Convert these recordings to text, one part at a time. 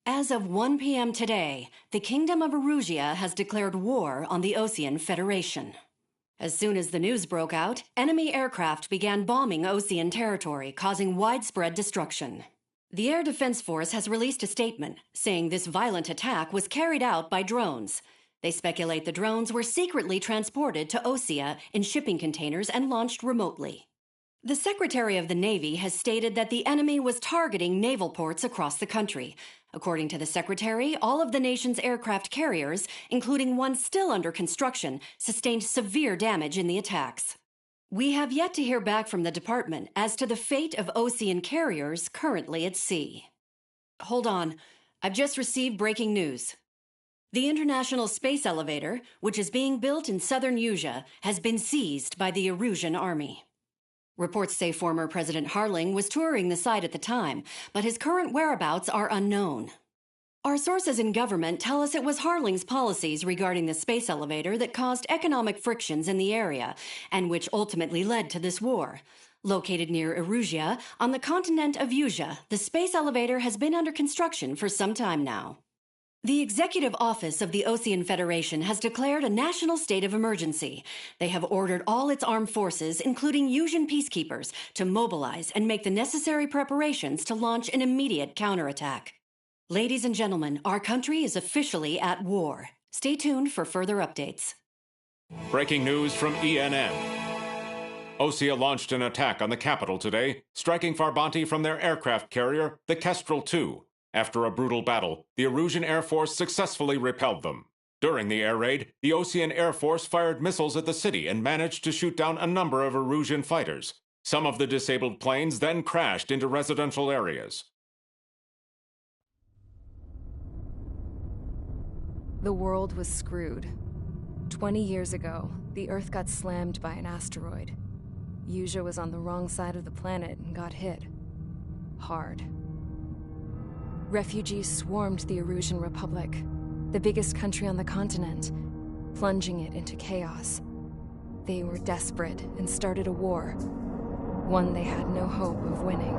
As of 1 p.m. today, the Kingdom of Erusia has declared war on the Osean Federation. As soon as the news broke out, enemy aircraft began bombing Osean territory, causing widespread destruction. The Air Defense Force has released a statement saying this violent attack was carried out by drones. They speculate the drones were secretly transported to Osea in shipping containers and launched remotely. The Secretary of the Navy has stated that the enemy was targeting naval ports across the country. According to the Secretary, all of the nation's aircraft carriers, including one still under construction, sustained severe damage in the attacks. We have yet to hear back from the department as to the fate of Osean carriers currently at sea. Hold on, I've just received breaking news. The International Space Elevator, which is being built in southern Usea, has been seized by the Erusian army. Reports say former President Harling was touring the site at the time, but his current whereabouts are unknown. Our sources in government tell us it was Harling's policies regarding the space elevator that caused economic frictions in the area, and which ultimately led to this war. Located near Erusia, on the continent of Usea, the space elevator has been under construction for some time now. The Executive Office of the Osean Federation has declared a national state of emergency. They have ordered all its armed forces, including Usian peacekeepers, to mobilize and make the necessary preparations to launch an immediate counterattack. Ladies and gentlemen, our country is officially at war. Stay tuned for further updates. Breaking news from ENN. Osea launched an attack on the capital today, striking Farbanti from their aircraft carrier, the Kestrel II. After a brutal battle, the Erusian Air Force successfully repelled them. During the air raid, the Osean Air Force fired missiles at the city and managed to shoot down a number of Erusian fighters. Some of the disabled planes then crashed into residential areas. The world was screwed. 20 years ago, the Earth got slammed by an asteroid. Usea was on the wrong side of the planet and got hit. Hard. Refugees swarmed the Erusian Republic, the biggest country on the continent, plunging it into chaos. They were desperate and started a war, one they had no hope of winning.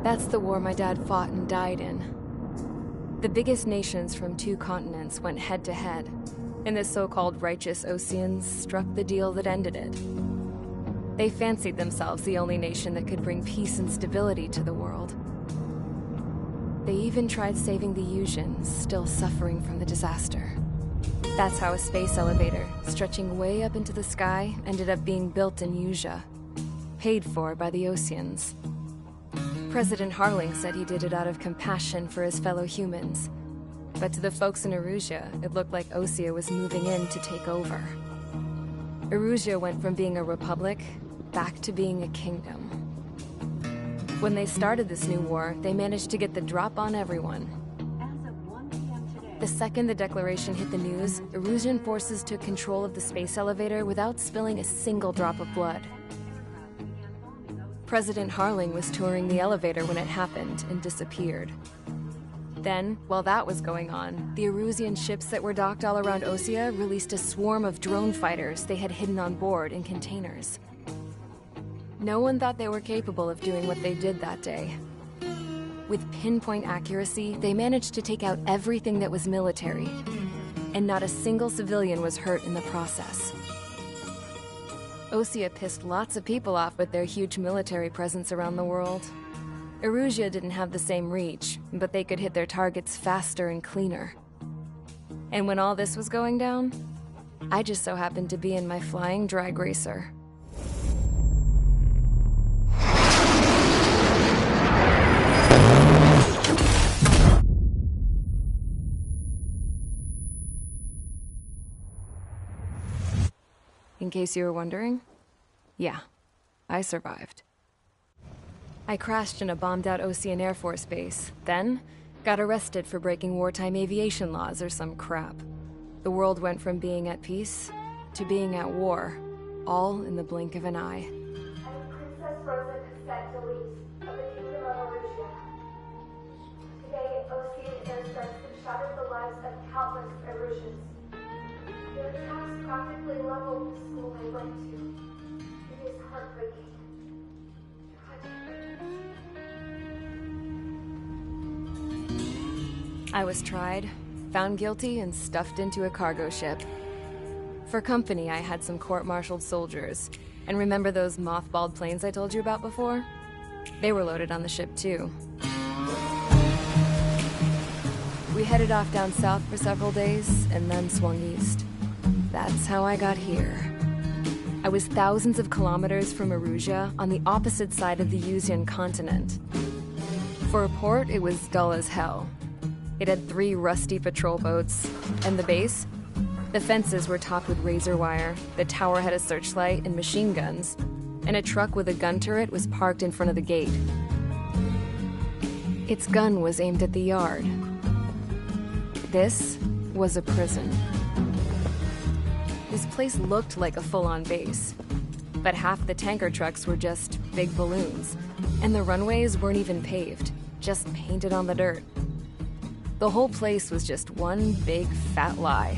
That's the war my dad fought and died in. The biggest nations from 2 continents went head-to-head, and the so-called righteous Oseans struck the deal that ended it. They fancied themselves the only nation that could bring peace and stability to the world. They even tried saving the Usians, still suffering from the disaster. That's how a space elevator, stretching way up into the sky, ended up being built in Usea, paid for by the Oseans. President Harling said he did it out of compassion for his fellow humans. But to the folks in Erusia, it looked like Osea was moving in to take over. Erusia went from being a republic back to being a kingdom. When they started this new war, they managed to get the drop on everyone. As of 1 p.m. today, The second the declaration hit the news, Erusian forces took control of the space elevator without spilling a single drop of blood. President Harling was touring the elevator when it happened and disappeared. Then, while that was going on, the Erusian ships that were docked all around Osea released a swarm of drone fighters they had hidden on board in containers. No one thought they were capable of doing what they did that day. With pinpoint accuracy, they managed to take out everything that was military, and not a single civilian was hurt in the process. Osea pissed lots of people off with their huge military presence around the world. Erusia didn't have the same reach, but they could hit their targets faster and cleaner. And when all this was going down, I just so happened to be in my flying drag racer. In case you were wondering, yeah, I survived. I crashed in a bombed-out Osean Air Force base, then got arrested for breaking wartime aviation laws or some crap. The world went from being at peace to being at war, all in the blink of an eye. Princess Rosa Cassette of the Kingdom of Erusia. Today, Osean airstrikes have shattered the lives of countless Erusians. Their attacks practically leveled the school they went to. It is heartbreaking. Tragic. I was tried, found guilty, and stuffed into a cargo ship. For company, I had some court-martialed soldiers. And remember those mothballed planes I told you about before? They were loaded on the ship, too. We headed off down south for several days, and then swung east. That's how I got here. I was thousands of kilometers from Erusia, on the opposite side of the Yuzian continent. For a port, it was dull as hell. It had 3 rusty patrol boats, and the base? The fences were topped with razor wire, the tower had a searchlight and machine guns, and a truck with a gun turret was parked in front of the gate. Its gun was aimed at the yard. This was a prison. This place looked like a full-on base, but half the tanker trucks were just big balloons, and the runways weren't even paved, just painted on the dirt. The whole place was just one big fat lie.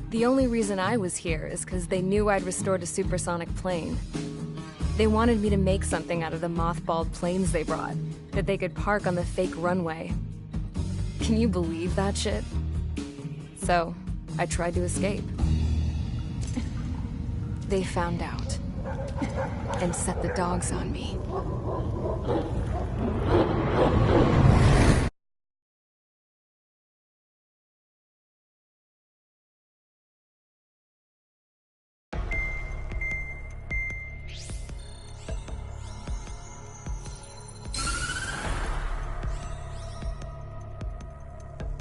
The only reason I was here is because they knew I'd restored a supersonic plane. They wanted me to make something out of the mothballed planes they brought, that they could park on the fake runway. Can you believe that shit? So, I tried to escape. They found out, and set the dogs on me.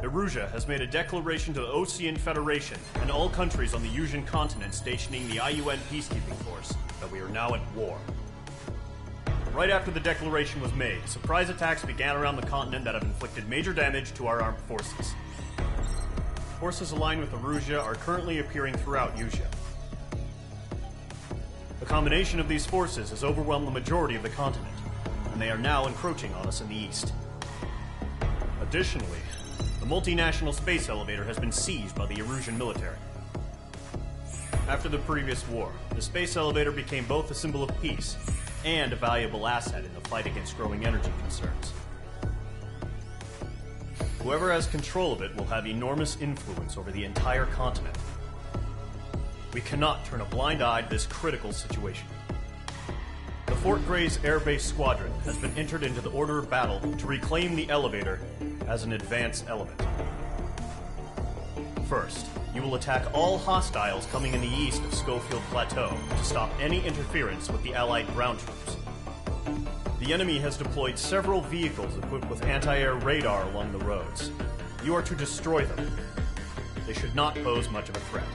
Erusia has made a declaration to the Osean Federation and all countries on the Yuzian continent stationing the IUN peacekeeping force that we are now at war. Right after the declaration was made, surprise attacks began around the continent that have inflicted major damage to our armed forces. Forces aligned with Erusia are currently appearing throughout Yusia. The combination of these forces has overwhelmed the majority of the continent, and they are now encroaching on us in the east. Additionally, the multinational space elevator has been seized by the Erusian military. After the previous war, the space elevator became both a symbol of peace and a valuable asset in the fight against growing energy concerns. Whoever has control of it will have enormous influence over the entire continent. We cannot turn a blind eye to this critical situation. The Fort Gray's Air Base Squadron has been entered into the order of battle to reclaim the elevator as an advance element. First, you will attack all hostiles coming in the east of Schofield Plateau to stop any interference with the Allied ground troops. The enemy has deployed several vehicles equipped with anti-air radar along the roads. You are to destroy them. They should not pose much of a threat.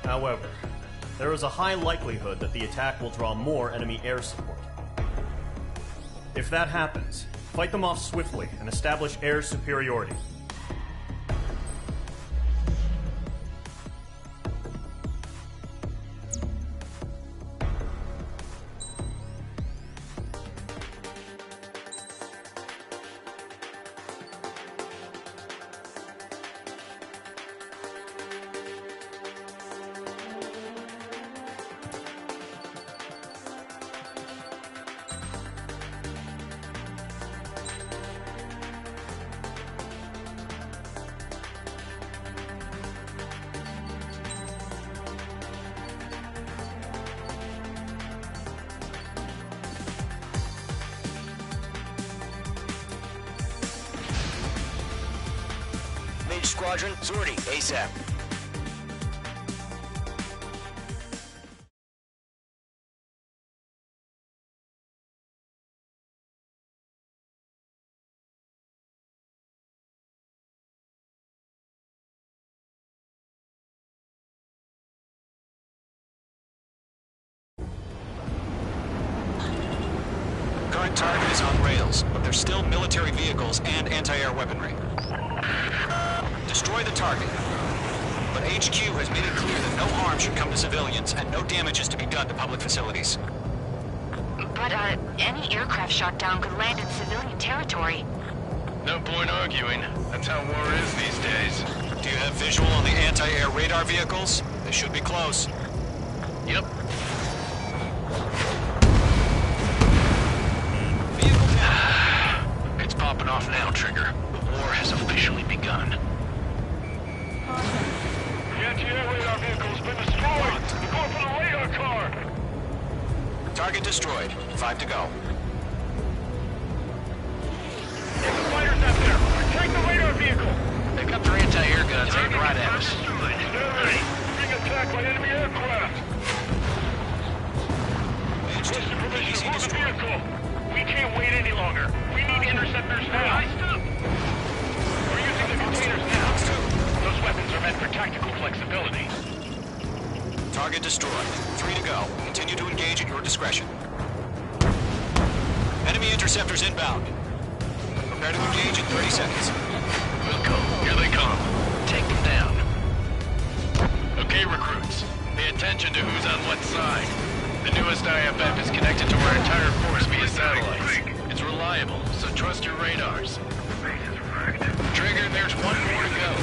However, there is a high likelihood that the attack will draw more enemy air support. If that happens, fight them off swiftly and establish air superiority. Squadron, sortie, ASAP. Current target is on rails, but there's still military vehicles and anti-air weaponry. Destroy the target. But HQ has made it clear that no harm should come to civilians and no damage is to be done to public facilities. But, any aircraft shot down could land in civilian territory. No point arguing. That's how war is these days. Do you have visual on the anti-air radar vehicles? They should be close. Yep. Vehicle down. It's popping off destroyed. 5 to go. Get the fighters out there! Take the radar vehicle! They've got their anti-air guns aimed right at us. Stand ready. Being attacked by enemy aircraft. Managed to Requesting permission easy to move the destroy. vehicle. We can't wait any longer. We need interceptors now. We're using the containers now. Those weapons are meant for tactical flexibility. Target destroyed. 3 to go. Continue to engage at your discretion. Enemy interceptors inbound. Prepare to engage in 30 seconds. Wilco, here they come. Take them down. Okay, recruits. Pay attention to who's on what side. The newest IFF is connected to our entire force via satellites. It's reliable, so trust your radars. Trigger, there's one more to go.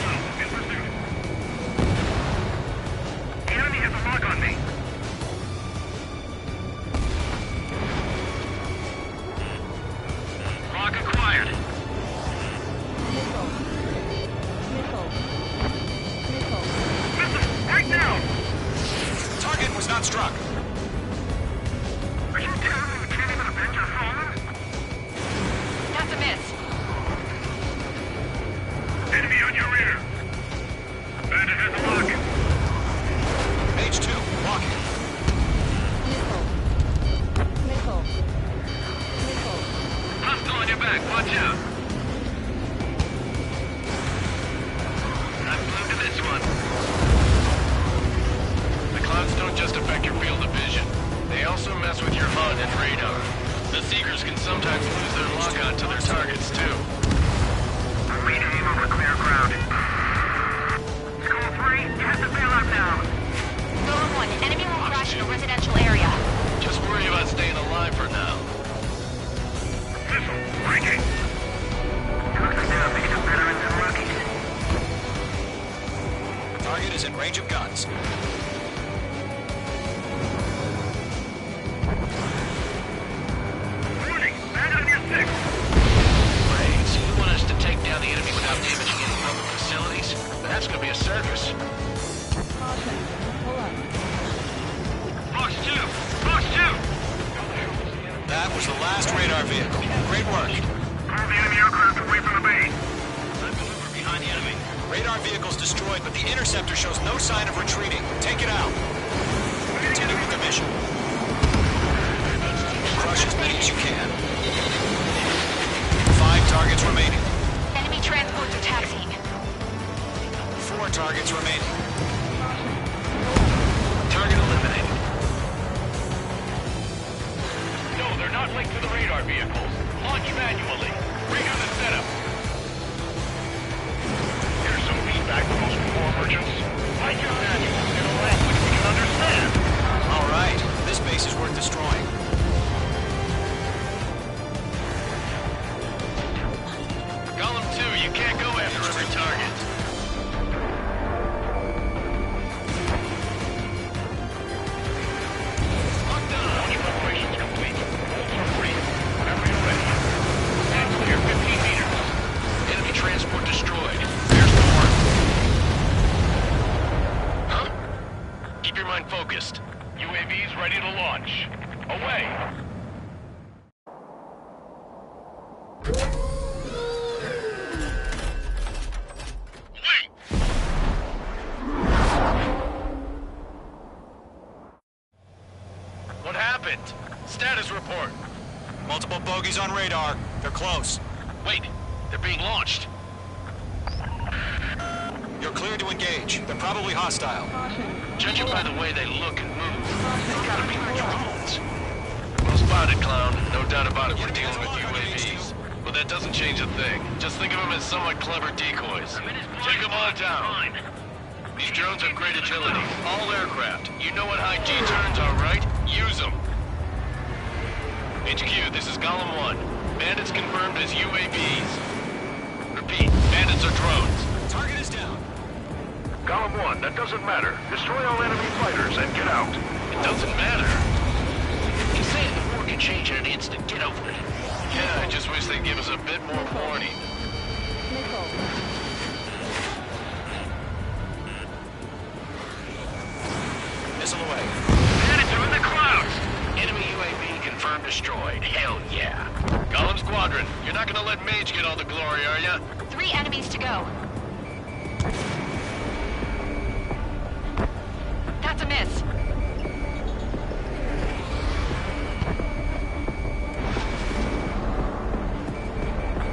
The enemy has a lock on me. Lock acquired. Missile, right now! Target was not struck. Are you telling me we can't even avenge our fallen? That's a miss. Enemy on your rear. Bandit has a lock. Page 2, walking. Hostile on your back, watch out. I flew to this one. The clouds don't just affect your field of vision. They also mess with your HUD and radar. The Seekers can sometimes lose their lockout to their targets, too. I'm reading you over clear ground. School 3, you have to bail out now. Golem 1, enemy will crash in a residential area. Just worry about staying alive for now. Missile, breaking. Looks like they're picking up veterans and rookies. Target is in range of guns. Warning, man on your 6. Wait, so you want us to take down the enemy without damaging any public facilities? That's gonna be a circus. Fox 2! Fox 2! That was the last radar vehicle. Great work. Pull the enemy aircraft away from the base. I'm maneuver behind the enemy. Radar vehicle's destroyed, but the interceptor shows no sign of retreating. Take it out. Continue with the mission. Crush as many as you can. 5 targets remaining. Enemy transports are taxiing. 4 targets remaining. Target eliminated. No, they're not linked to the radar vehicles. Launch manually. Redo the setup. Here's some feedback from those core merchants. Write your manuals in a language we can understand. All right. This base is worth destroying. Golem 2, you can't go after every target. Lockdown. Launch preparations complete. Bolts are free. Whenever you're ready. Stand clear 15 meters. Enemy transport destroyed. There's the mark. Huh? Keep your mind focused. UAVs ready to launch. Away! What happened? Status report. Multiple bogies on radar. They're close. Wait, they're being launched. You're cleared to engage. They're probably hostile. Judging by the way they look and move, they gotta be drones. Well spotted, clown. No doubt about it, we're dealing with UAVs. But that doesn't change a thing. Just think of them as somewhat clever decoys. Take them all down. These drones have great agility. All aircraft. You know what high G-turns are, right? Use them. HQ, this is Golem 1. Bandits confirmed as UAVs. Repeat, bandits are drones. Target is down. Golem 1, that doesn't matter. Destroy all enemy fighters and get out. It doesn't matter. He's saying the war can change in an instant. Get over it. Yeah, I just wish they'd give us a bit more warning. Missile away. Bandits are in the clouds! Enemy UAV arm destroyed. Hell yeah. Column Squadron, you're not gonna let Mage get all the glory, are ya? 3 enemies to go. That's a miss.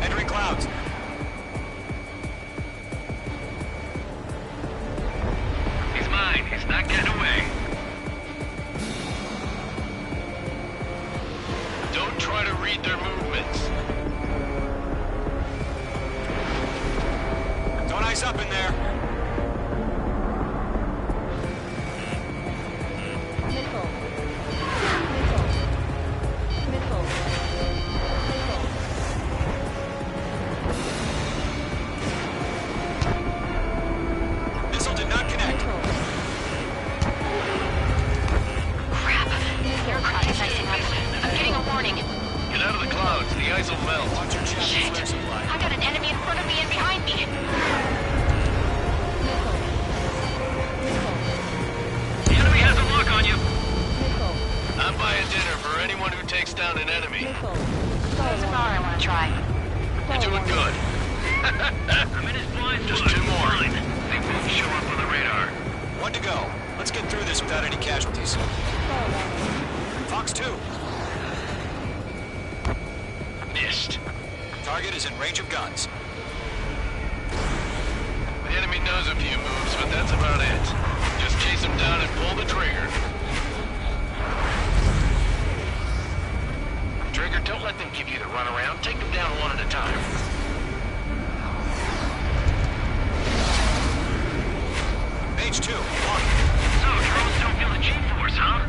Entering clouds. He's mine. He's not getting away. Don't try to read their movements. Don't ice up in there. Missile. Missile. Missile did not connect. Crap. Aircraft is icing up. I'm getting a warning. Get out of the clouds. The ice will melt. Watch your chest. Shit. Flare supply. I got an enemy in front of me and behind me. The enemy has a lock on you. I'm buying dinner for anyone who takes down an enemy. There's a bar I want to try. You're doing good. I'm in his blind. Just 2 more. They won't show up on the radar. 1 to go. Let's get through this without any casualties. Fox 2. Missed. Target is in range of guns. The enemy knows a few moves, but that's about it. Just chase him down and pull the trigger. Trigger, don't let them give you the runaround. Take them down one at a time. Mage 2. On. So, drones don't feel the G-force, huh?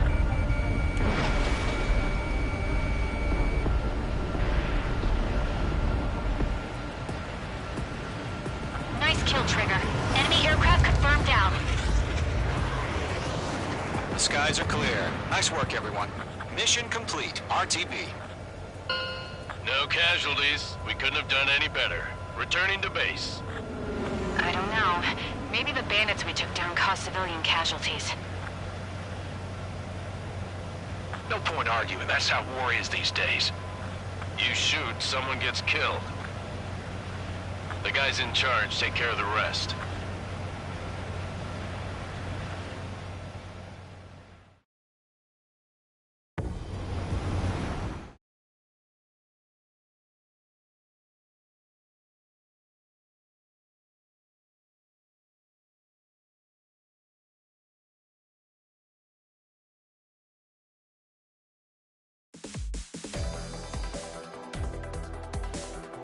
Nice kill, Trigger. Enemy aircraft confirmed down. The skies are clear. Nice work, everyone. Mission complete. RTB. No casualties. We couldn't have done any better. Returning to base. I don't know. Maybe the bandits we took down caused civilian casualties. No point arguing. That's how war is these days. You shoot, someone gets killed. The guys in charge take care of the rest.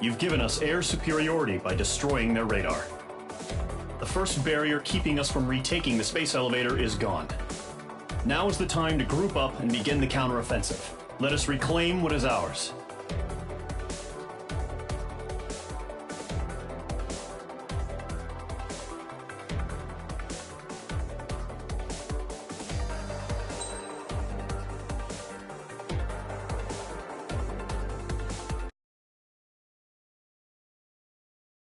You've given us air superiority by destroying their radar. The first barrier keeping us from retaking the space elevator is gone. Now is the time to group up and begin the counteroffensive. Let us reclaim what is ours.